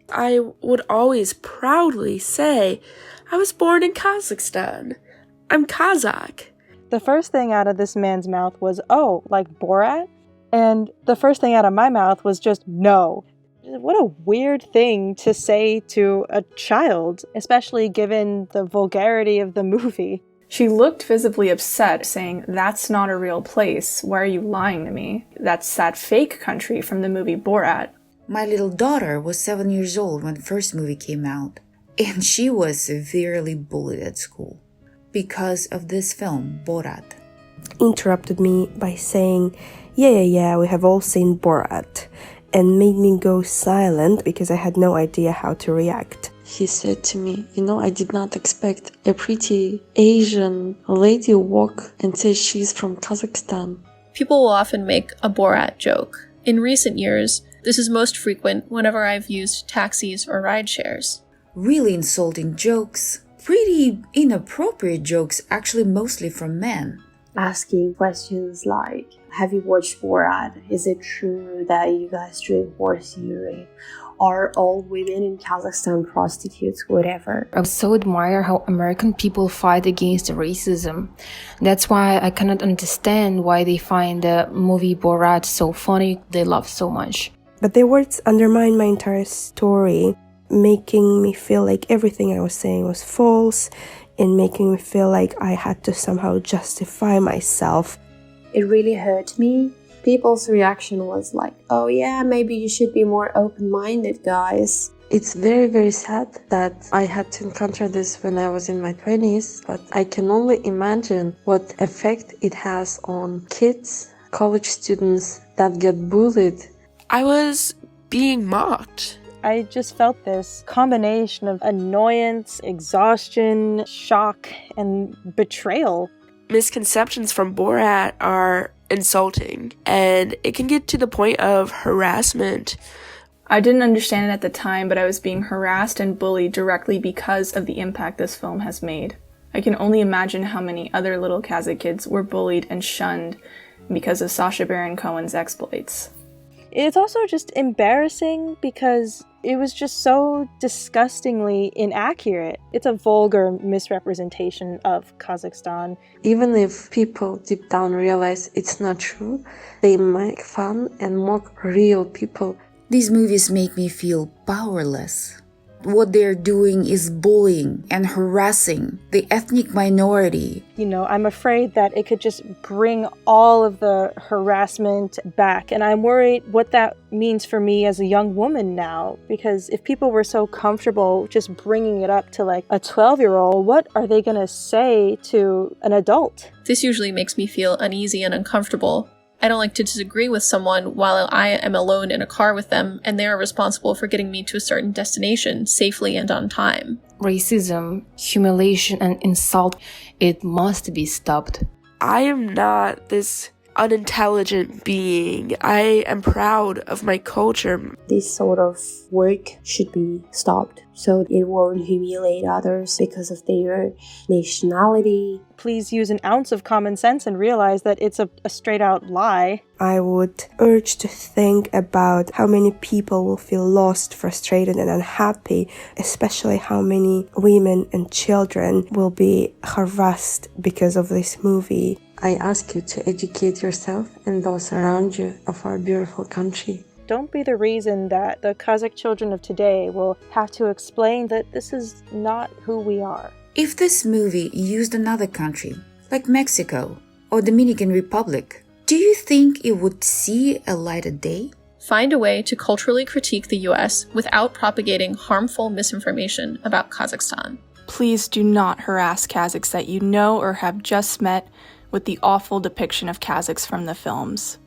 I would always proudly say, I was born in Kazakhstan. I'm Kazakh. The first thing out of this man's mouth was, oh, like Borat? And the first thing out of my mouth was just, no. What a weird thing to say to a child, especially given the vulgarity of the movie. She looked visibly upset, saying, "That's not a real place. Why are you lying to me? That's that fake country from the movie Borat." My little daughter was 7 years old when the first movie came out, and she was severely bullied at school because of this film, Borat. Interrupted me by saying, yeah, we have all seen Borat, and made me go silent because I had no idea how to react. He said to me, I did not expect a pretty Asian lady walk and say she's from Kazakhstan. People will often make a Borat joke. In recent years, this is most frequent whenever I've used taxis or ride shares. Really insulting jokes. Pretty inappropriate jokes, actually mostly from men. Asking questions like, have you watched Borat? Is it true that you guys drink horse urine? Are all women in Kazakhstan prostitutes? Whatever. I so admire how American people fight against racism. That's why I cannot understand why they find the movie Borat so funny, they love so much. But their words undermine my entire story, making me feel like everything I was saying was false, and making me feel like I had to somehow justify myself. It really hurt me. People's reaction was like, oh yeah, maybe you should be more open-minded, guys. It's very, very sad that I had to encounter this when I was in my 20s, but I can only imagine what effect it has on kids, college students that get bullied. I was being mocked. I just felt this combination of annoyance, exhaustion, shock, and betrayal. Misconceptions from Borat are insulting, and it can get to the point of harassment. I didn't understand it at the time, but I was being harassed and bullied directly because of the impact this film has made. I can only imagine how many other little Kazakh kids were bullied and shunned because of Sacha Baron Cohen's exploits. It's also just embarrassing because it was just so disgustingly inaccurate. It's a vulgar misrepresentation of Kazakhstan. Even if people deep down realize it's not true, they make fun and mock real people. These movies make me feel powerless. What they're doing is bullying and harassing the ethnic minority. I'm afraid that it could just bring all of the harassment back. And I'm worried what that means for me as a young woman now. Because if people were so comfortable just bringing it up to like a 12-year-old, what are they going to say to an adult? This usually makes me feel uneasy and uncomfortable. I don't like to disagree with someone while I am alone in a car with them and they are responsible for getting me to a certain destination safely and on time. Racism, humiliation, and insult, it must be stopped. I am not this unintelligent being. I am proud of my culture. This sort of work should be stopped so it won't humiliate others because of their nationality. Please use an ounce of common sense and realize that it's a straight-out lie. I would urge to think about how many people will feel lost, frustrated, and unhappy, especially how many women and children will be harassed because of this movie. I ask you to educate yourself and those around you of our beautiful country. Don't be the reason that the Kazakh children of today will have to explain that this is not who we are. If this movie used another country, like Mexico or Dominican Republic, do you think it would see a light of day? Find a way to culturally critique the US without propagating harmful misinformation about Kazakhstan. Please do not harass Kazakhs that you know or have just met with the awful depiction of Kazakhs from the films.